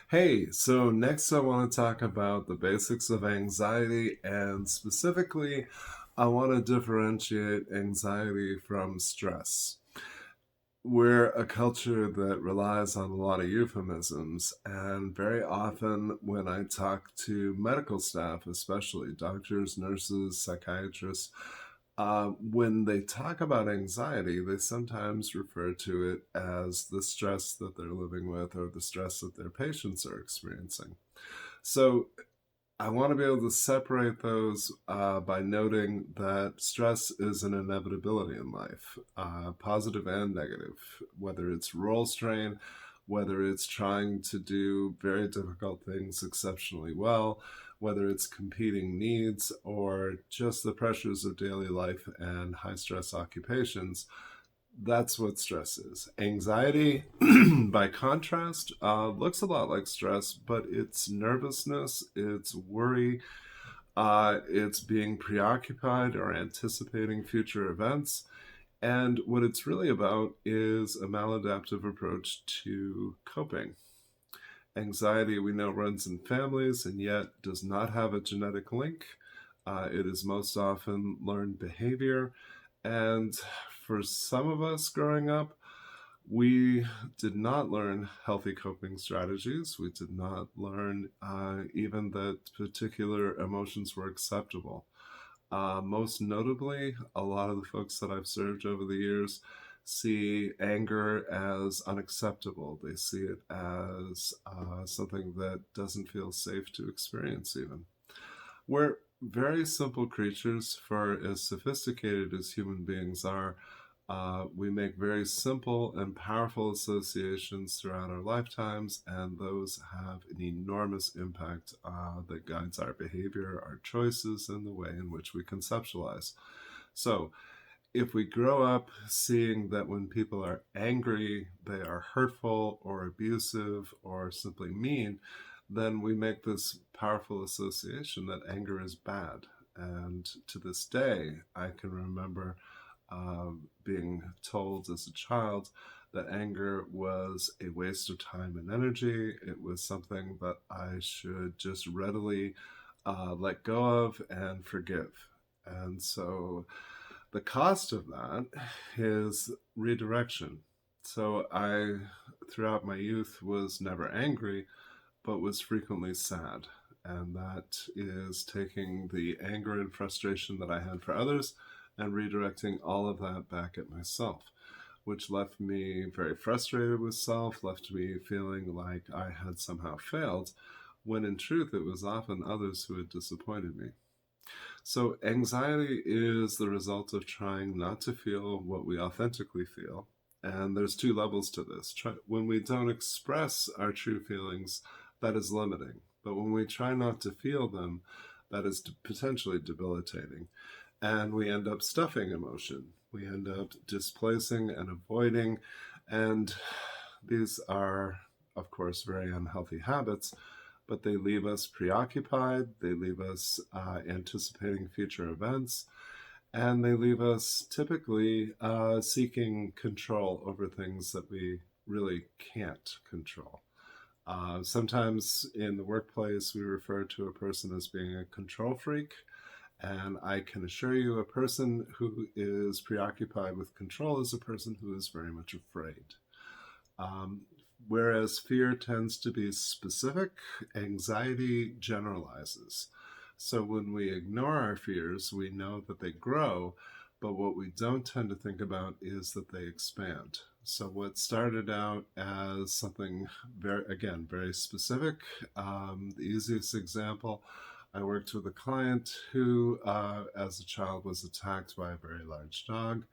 Hey, so next I want to talk about the basics of anxiety, and specifically, I want to differentiate anxiety from stress. We're a culture that relies on a lot of euphemisms, and very often when I talk to medical staff, especially doctors, nurses, psychiatrists, when they talk about anxiety, they sometimes refer to it as the stress that they're living with or the stress that their patients are experiencing. So I want to be able to separate those by noting that stress is an inevitability in life, positive and negative, whether it's role strain, whether it's trying to do very difficult things exceptionally well, whether it's competing needs or just the pressures of daily life and high stress occupations. That's what stress is. Anxiety, by contrast, looks a lot like stress, but it's nervousness, it's worry, it's being preoccupied or anticipating future events. And what it's really about is a maladaptive approach to coping. Anxiety, we know, runs in families and yet does not have a genetic link. It is most often learned behavior. And for some of us growing up, we did not learn healthy coping strategies. We did not learn even that particular emotions were acceptable. Most notably, a lot of the folks that I've served over the years see anger as unacceptable. They see it as something that doesn't feel safe to experience, even. We're very simple creatures, for as sophisticated as human beings are. We make very simple and powerful associations throughout our lifetimes, and those have an enormous impact that guides our behavior, our choices, and the way in which we conceptualize. So, if we grow up seeing that when people are angry, they are hurtful or abusive or simply mean, then we make this powerful association that anger is bad. And to this day, I can remember being told as a child that anger was a waste of time and energy. It was something that I should just readily let go of and forgive. And so the cost of that is redirection. So I, throughout my youth, was never angry, but was frequently sad. And that is taking the anger and frustration that I had for others and redirecting all of that back at myself, which left me very frustrated with self, left me feeling like I had somehow failed, when in truth it was often others who had disappointed me. So, anxiety is the result of trying not to feel what we authentically feel. And there's two levels to this. When we don't express our true feelings, that is limiting. But when we try not to feel them, that is potentially debilitating. And we end up stuffing emotion. We end up displacing and avoiding. And these are, of course, very unhealthy habits, but they leave us preoccupied, they leave us anticipating future events, and they leave us typically seeking control over things that we really can't control. Sometimes in the workplace, we refer to a person as being a control freak. And I can assure you, a person who is preoccupied with control is a person who is very much afraid. Um, Whereas fear tends to be specific, anxiety generalizes. So when we ignore our fears, we know that they grow, but what we don't tend to think about is that they expand. So what started out as something very, again, very specific, the easiest example, I worked with a client who, as a child, was attacked by a very large dog.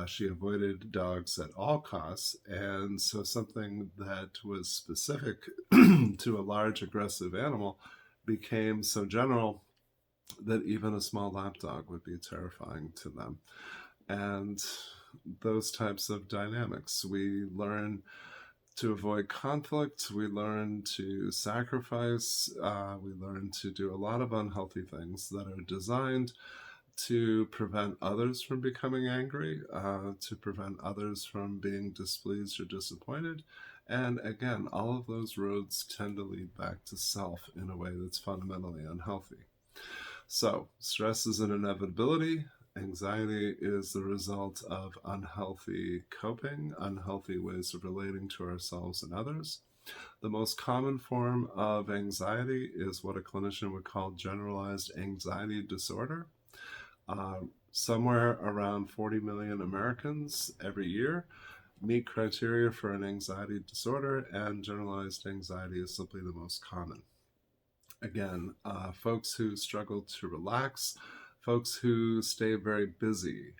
She avoided dogs at all costs. And so something that was specific to a large aggressive animal became so general that even a small lapdog would be terrifying to them. And those types of dynamics, we learn to avoid conflict, we learn to sacrifice, we learn to do a lot of unhealthy things that are designed to prevent others from becoming angry, to prevent others from being displeased or disappointed, And again, all of those roads tend to lead back to self in a way that's fundamentally unhealthy. So, stress is an inevitability. Anxiety is the result of unhealthy coping, unhealthy ways of relating to ourselves and others. The most common form of anxiety is what a clinician would call generalized anxiety disorder. Somewhere around 40 million Americans every year meet criteria for an anxiety disorder, and generalized anxiety is simply the most common. Again, folks who struggle to relax, folks who stay very busy.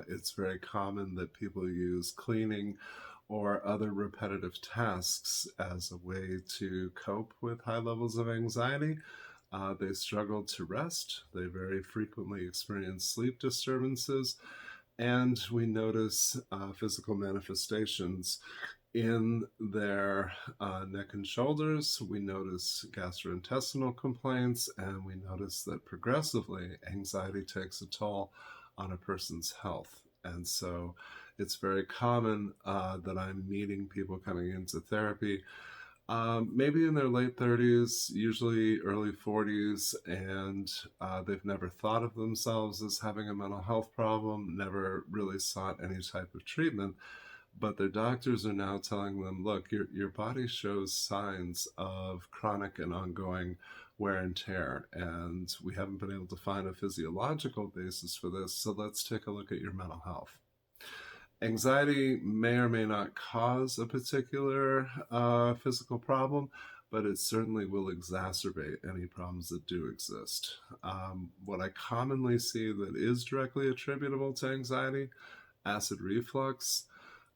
It's very common that people use cleaning or other repetitive tasks as a way to cope with high levels of anxiety. They struggle to rest. They very frequently experience sleep disturbances. And we notice physical manifestations in their neck and shoulders. We notice gastrointestinal complaints, and we notice that progressively anxiety takes a toll on a person's health. And so it's very common that I'm meeting people coming into therapy, maybe in their late 30s, usually early 40s, and they've never thought of themselves as having a mental health problem, never really sought any type of treatment, but their doctors are now telling them, look, your body shows signs of chronic and ongoing wear and tear, and we haven't been able to find a physiological basis for this, so let's take a look at your mental health. Anxiety may or may not cause a particular physical problem, but it certainly will exacerbate any problems that do exist. What I commonly see that is directly attributable to anxiety: acid reflux,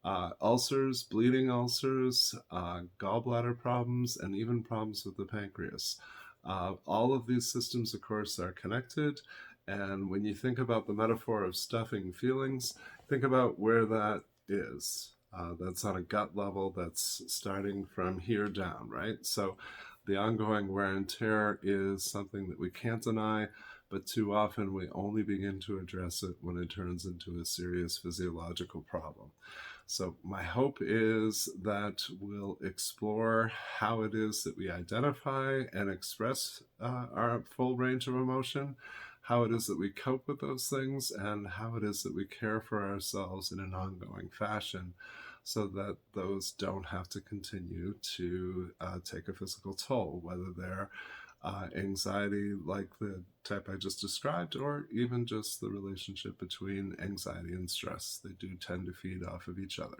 ulcers, bleeding ulcers, gallbladder problems, and even problems with the pancreas. All of these systems, of course, are connected. And when you think about the metaphor of stuffing feelings, think about where that is. That's on a gut level, that's starting from here down, right? So the ongoing wear and tear is something that we can't deny, but too often we only begin to address it when it turns into a serious physiological problem. So, my hope is that we'll explore how it is that we identify and express our full range of emotion, how it is that we cope with those things, and how it is that we care for ourselves in an ongoing fashion so that those don't have to continue to take a physical toll, whether they're anxiety like the type I just described, or even just the relationship between anxiety and stress. They do tend to feed off of each other.